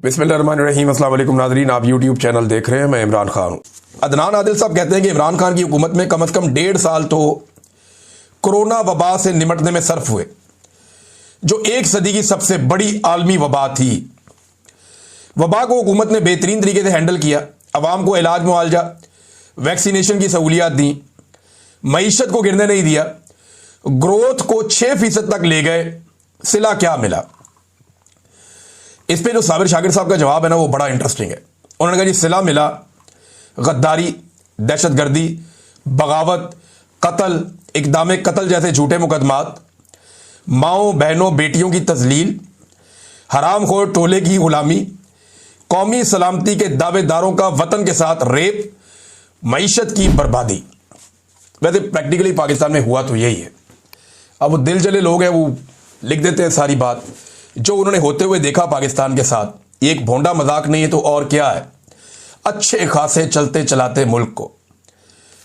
बिस्मिल्लाहिर्रहमानिर्रहीम। अस्सलाम वालेकुम नाज़रीन, आप यूट्यूब चैनल देख रहे हैं। मैं इमरान खान हूँ। अदनान आदिल साहब कहते हैं कि इमरान खान की हुकूमत में कम से कम 1.5 साल तो कोरोना वबा से निपटने में सर्फ हुए, जो 1 सदी की सबसे बड़ी आलमी वबा थी। वबा को हुकूमत ने बेहतरीन तरीके से हैंडल किया। अवाम को इलाज मुआवजा, वैक्सीनेशन की सहूलियात दी, मईशत को गिरने नहीं दिया, ग्रोथ को 6% तक ले गए। सिला क्या मिला? इस पे जो साबिर शाकिर साहब का जवाब है ना, वो बड़ा इंटरेस्टिंग है। उन्होंने कहा जी, सिला मिला गद्दारी, दहशतगर्दी, बगावत, कत्ल, इक़दाम कत्ल जैसे झूठे मुकदमात, माओं बहनों बेटियों की तजलील, हरामखोर टोले की गुलामी, कौमी सलामती के दावेदारों का वतन के साथ रेप, मईशत की बर्बादी। वैसे प्रैक्टिकली पाकिस्तान में हुआ तो यही है। अब वो दिल जले लोग हैं, वो लिख देते हैं सारी बात जो उन्होंने होते हुए देखा पाकिस्तान के साथ। ये एक भोंडा मजाक नहीं है तो और क्या है। अच्छे खासे चलते चलाते मुल्क को,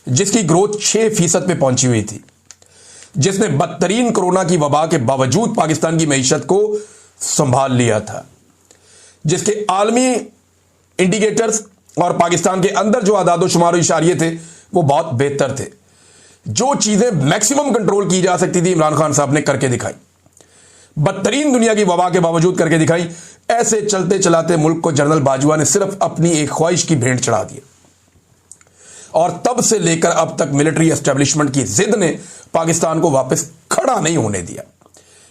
जिसकी ग्रोथ 6% पे पहुंची हुई थी, जिसने बदतरीन कोरोना की वबा के बावजूद पाकिस्तान की मईशत को संभाल लिया था, जिसके आलमी इंडिकेटर्स और पाकिस्तान के अंदर जो आदादो शुमार इशारिये थे वो बहुत बेहतर थे। जो चीजें मैक्सिमम कंट्रोल की जा सकती थी, इमरान खान साहब ने करके दिखाई। बदतरीन दुनिया की वबा के बावजूद करके दिखाई। ऐसे चलते चलाते मुल्क को जनरल बाजवा ने सिर्फ अपनी एक ख्वाहिश की भेंट चढ़ा दी, और तब से लेकर अब तक मिलिट्री एस्टेब्लिशमेंट की जिद ने पाकिस्तान को वापस खड़ा नहीं होने दिया।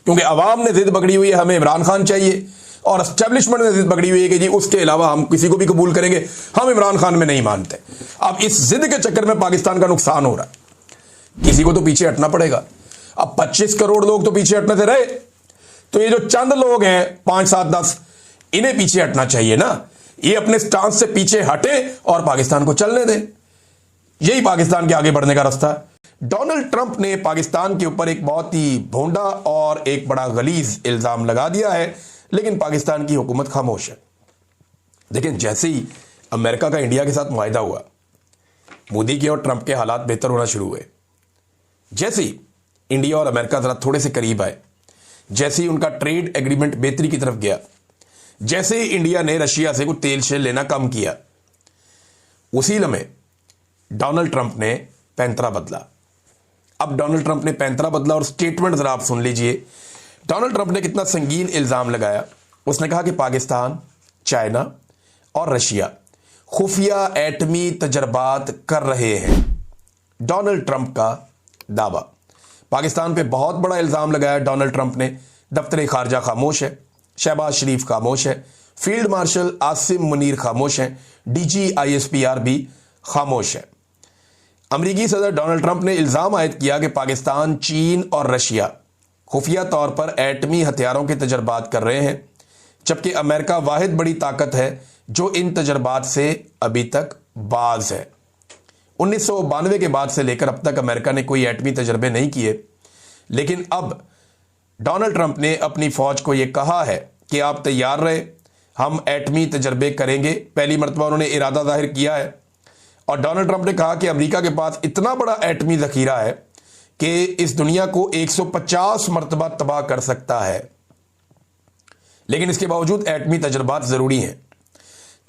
क्योंकि अवाम ने जिद पकड़ी हुई है, हमें इमरान खान चाहिए, और एस्टेब्लिशमेंट ने जिद पकड़ी हुई है कि जी उसके अलावा हम किसी को भी कबूल करेंगे, हम इमरान खान में नहीं मानते। अब इस जिद के चक्कर में पाकिस्तान का नुकसान हो रहा है। किसी को तो पीछे हटना पड़ेगा। अब 25 करोड़ लोग तो पीछे हटने से रहे, तो ये जो चंद लोग हैं 5, 7, 10, इन्हें पीछे हटना चाहिए ना। ये अपने स्टांस से पीछे हटे और पाकिस्तान को चलने दें। यही पाकिस्तान के आगे बढ़ने का रास्ता है। डोनाल्ड ट्रंप ने पाकिस्तान के ऊपर एक बहुत ही भोंडा और एक बड़ा गलीज इल्जाम लगा दिया है, लेकिन पाकिस्तान की हुकूमत खामोश है। लेकिन जैसे ही अमेरिका का इंडिया के साथ मुआहिदा हुआ, मोदी के और ट्रंप के हालात बेहतर होना शुरू हुए। जैसे ही इंडिया और अमेरिका जरा थोड़े से करीब आए, जैसे ही उनका ट्रेड एग्रीमेंट बेहतरी की तरफ गया, जैसे ही इंडिया ने रशिया से कुछ तेल शेल लेना कम किया, उसी लम्हे डोनाल्ड ट्रंप ने पैंतरा बदला। अब डोनाल्ड ट्रंप ने पैंतरा बदला और स्टेटमेंट जरा आप सुन लीजिए। डोनाल्ड ट्रंप ने कितना संगीन इल्जाम लगाया। उसने कहा कि पाकिस्तान, चाइना और रशिया खुफिया एटमी तजर्बात कर रहे हैं। डोनाल्ड ट्रंप का दावा। पाकिस्तान पे बहुत बड़ा इल्जाम लगाया डोनाल्ड ट्रंप ने। दफ्तर खारजा खामोश है, शहबाज शरीफ खामोश है, फील्ड मार्शल आसिम मुनीर खामोश हैं, डीजी ISPR भी खामोश है। अमरीकी सदर डोनाल्ड ट्रंप ने इल्जाम आयद किया कि पाकिस्तान, चीन और रशिया खुफिया तौर पर एटमी हथियारों के तजर्बात कर रहे हैं, जबकि अमेरिका वाहिद बड़ी ताकत है जो इन तजर्बात से अभी तक बाज है। 1992 के बाद से लेकर अब तक अमेरिका ने कोई एटमी तजर्बे नहीं किए, लेकिन अब डोनाल्ड ट्रंप ने अपनी फौज को यह कहा है कि आप तैयार रहे, हम एटमी तजर्बे करेंगे। पहली मरतबा उन्होंने इरादा जाहिर किया है, और डोनाल्ड ट्रंप ने कहा कि अमेरिका के पास इतना बड़ा एटमी जखीरा है कि इस दुनिया को 150 मरतबा तबाह कर सकता है। लेकिन इसके बावजूद एटमी तजर्बात जरूरी हैं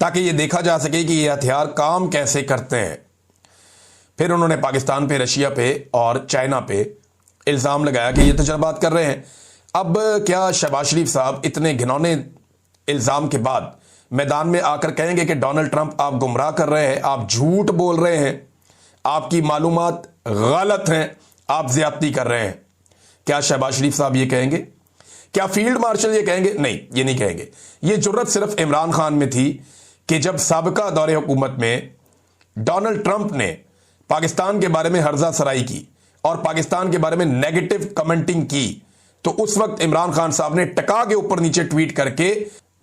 ताकि यह देखा जा सके कि ये हथियार काम कैसे करते हैं। फिर उन्होंने पाकिस्तान पे, रशिया पे और चाइना पे इल्ज़ाम लगाया कि ये तजर्बात कर रहे हैं। अब क्या शहबाज शरीफ साहब इतने घिनौने इल्ज़ाम के बाद मैदान में आकर कहेंगे कि डोनाल्ड ट्रंप आप गुमराह कर रहे हैं, आप झूठ बोल रहे हैं, आपकी मालूमात गलत हैं, आप ज्यादती कर रहे हैं? क्या शहबाज शरीफ साहब ये कहेंगे? क्या फील्ड मार्शल ये कहेंगे? नहीं, ये नहीं कहेंगे। ये जुर्रत सिर्फ इमरान खान में थी कि जब साबिका दौरे हुकूमत में डोनाल्ड ट्रंप ने पाकिस्तान के बारे में हर्जा सराई की और पाकिस्तान के बारे में नेगेटिव कमेंटिंग की, तो उस वक्त इमरान खान साहब ने टका के ऊपर नीचे ट्वीट करके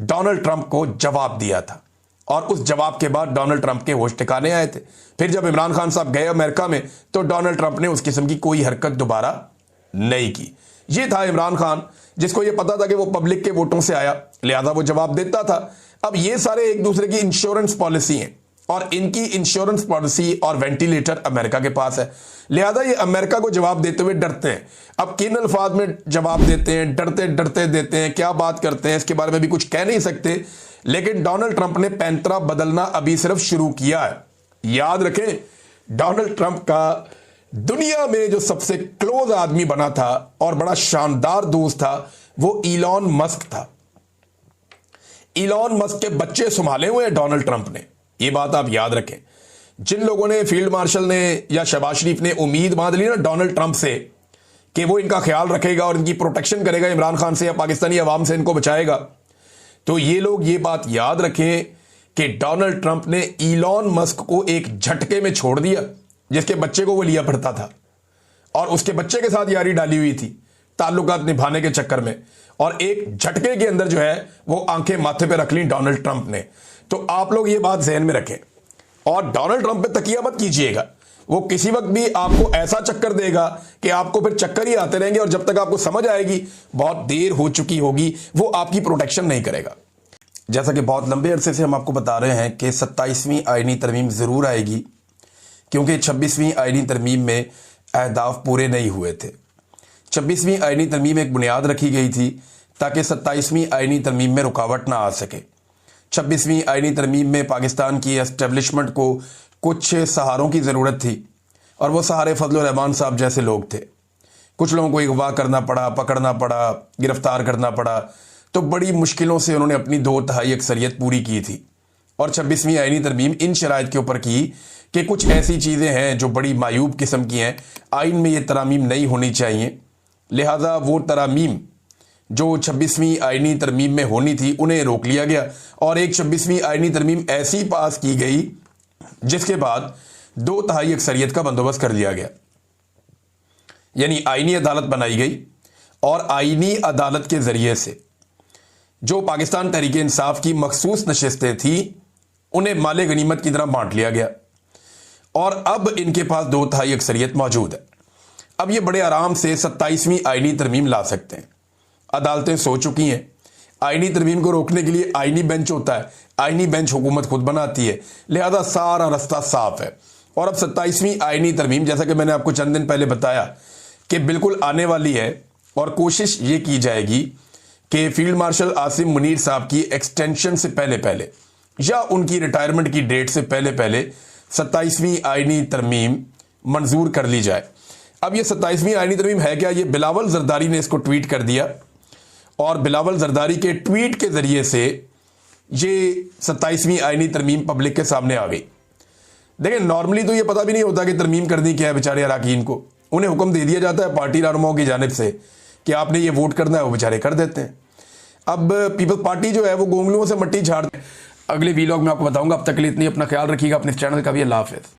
डोनाल्ड ट्रंप को जवाब दिया था, और उस जवाब के बाद डोनाल्ड ट्रंप के होश ठिकाने आए थे। फिर जब इमरान खान साहब गए अमेरिका में, तो डोनाल्ड ट्रंप ने उस किस्म की कोई हरकत दोबारा नहीं की। ये था इमरान खान, जिसको यह पता था कि वो पब्लिक के वोटों से आया, लिहाजा वो जवाब देता था। अब ये सारे एक दूसरे की इंश्योरेंस पॉलिसी हैं, और इनकी इंश्योरेंस पॉलिसी और वेंटिलेटर अमेरिका के पास है, लिहाजा ये अमेरिका को जवाब देते हुए डरते हैं। अब किन अल्फाज में जवाब देते हैं, डरते डरते देते हैं, क्या बात करते हैं, इसके बारे में भी कुछ कह नहीं सकते, लेकिन डोनाल्ड ट्रंप ने पैंतरा बदलना अभी सिर्फ शुरू किया है। याद रखें, डोनाल्ड ट्रंप का दुनिया में जो सबसे क्लोज आदमी बना था और बड़ा शानदार दोस्त था वो इलॉन मस्क था। इलॉन मस्क के बच्चे संभाले हुए हैं डोनाल्ड ट्रंप ने, यह बात आप याद रखें। जिन लोगों ने, फील्ड मार्शल ने या शहबाज शरीफ ने उम्मीद बांध ली ना डोनाल्ड ट्रंप से कि वो इनका ख्याल रखेगा और इनकी प्रोटेक्शन करेगा, इमरान खान से या पाकिस्तानी अवाम से इनको बचाएगा, तो ये लोग ये बात याद रखें कि डोनाल्ड ट्रंप ने इलॉन मस्क को एक झटके में छोड़ दिया, जिसके बच्चे को वो लिया पड़ता था और उसके बच्चे के साथ यारी डाली हुई थी ताल्लुकात निभाने के चक्कर में, और एक झटके के अंदर जो है वो आंखें माथे पे रख ली डोनाल्ड ट्रंप ने। तो आप लोग ये बात ज़हन में रखें और डोनाल्ड ट्रंप पे तकिया मत कीजिएगा। वो किसी वक्त भी आपको ऐसा चक्कर देगा कि आपको फिर चक्कर ही आते रहेंगे और जब तक आपको समझ आएगी बहुत देर हो चुकी होगी, वो आपकी प्रोटेक्शन नहीं करेगा। जैसा कि बहुत लंबे अरसे से हम आपको बता रहे हैं कि 27वीं आईनी तरमीम ज़रूर आएगी, क्योंकि 26वीं आईनी तरमीम में अहदाफ पूरे नहीं हुए थे। 26वीं आईनी तरमीम एक बुनियाद रखी गई थी ताकि 27वीं आईनी तरमीम में रुकावट ना आ सके। 26वीं आईनी तरमीम में पाकिस्तान की एस्टेब्लिशमेंट को कुछ सहारों की ज़रूरत थी और वो सहारे फजल रहमान साहब जैसे लोग थे। कुछ लोगों को अगवा करना पड़ा, पकड़ना पड़ा, गिरफ्तार करना पड़ा, तो बड़ी मुश्किलों से उन्होंने अपनी 2/3 अक्सरियत पूरी की थी। और 26वीं आईनी तरमीम इन शराइत के ऊपर की कि कुछ ऐसी चीज़ें हैं जो बड़ी मायूब किस्म की हैं, आइन में ये तरामीम नहीं होनी चाहिए, लिहाजा वो तरामीम जो 26वीं आईनी तरमीम में होनी थी उन्हें रोक लिया गया और एक 26वीं आईनी तरमीम ऐसी पास की गई जिसके बाद 2/3 अक्सरियत का बंदोबस्त कर लिया गया, यानी आईनी अदालत बनाई गई और आईनी अदालत के जरिए से जो पाकिस्तान तहरीक इंसाफ की मखसूस नशिस्तें थी उन्हें माले गनीमत की तरह बांट लिया गया और अब इनके पास 2/3 अक्सरियत मौजूद है। अब ये बड़े आराम से 27वीं आईनी तरमीम ला सकते हैं। अदालतें सो चुकी हैं। आईनी तरमीम को रोकने के लिए आईनी बेंच होता है, आईनी बेंच हुकूमत खुद बनाती है, लिहाजा सारा रास्ता साफ है। और अब 27वीं आईनी तरमीम, जैसा कि मैंने आपको चंद दिन पहले बताया कि बिल्कुल आने वाली है और कोशिश ये की जाएगी कि फील्ड मार्शल आसिम मुनीर साहब की एक्सटेंशन से पहले पहले या उनकी रिटायरमेंट की डेट से पहले पहले 27वीं आईनी तरमीम मंजूर कर ली जाए। अब ये 27वीं आईनी तरमीम है क्या? ये बिलावल जरदारी ने इसको ट्वीट कर दिया और बिलावल जरदारी के ट्वीट के जरिए से ये 27वीं आईनी तरमीम पब्लिक के सामने आ गई। देखिए, नॉर्मली तो ये पता भी नहीं होता कि तरमीम करनी क्या है बेचारे अरकान को, उन्हें हुक्म दे दिया जाता है पार्टी रहनुमाओं की जानिब से कि आपने ये वोट करना है, वो बेचारे कर देते हैं। अब पीपल्स पार्टी जो है वो गोंगलुओं से मट्टी झाड़ते हैं। अगले वीलॉग में आपको बताऊंगा। अब तक के लिए इतनी, अपना ख्याल रखिएगा, अपने चैनल का भी। अल्लाह हाफिज़।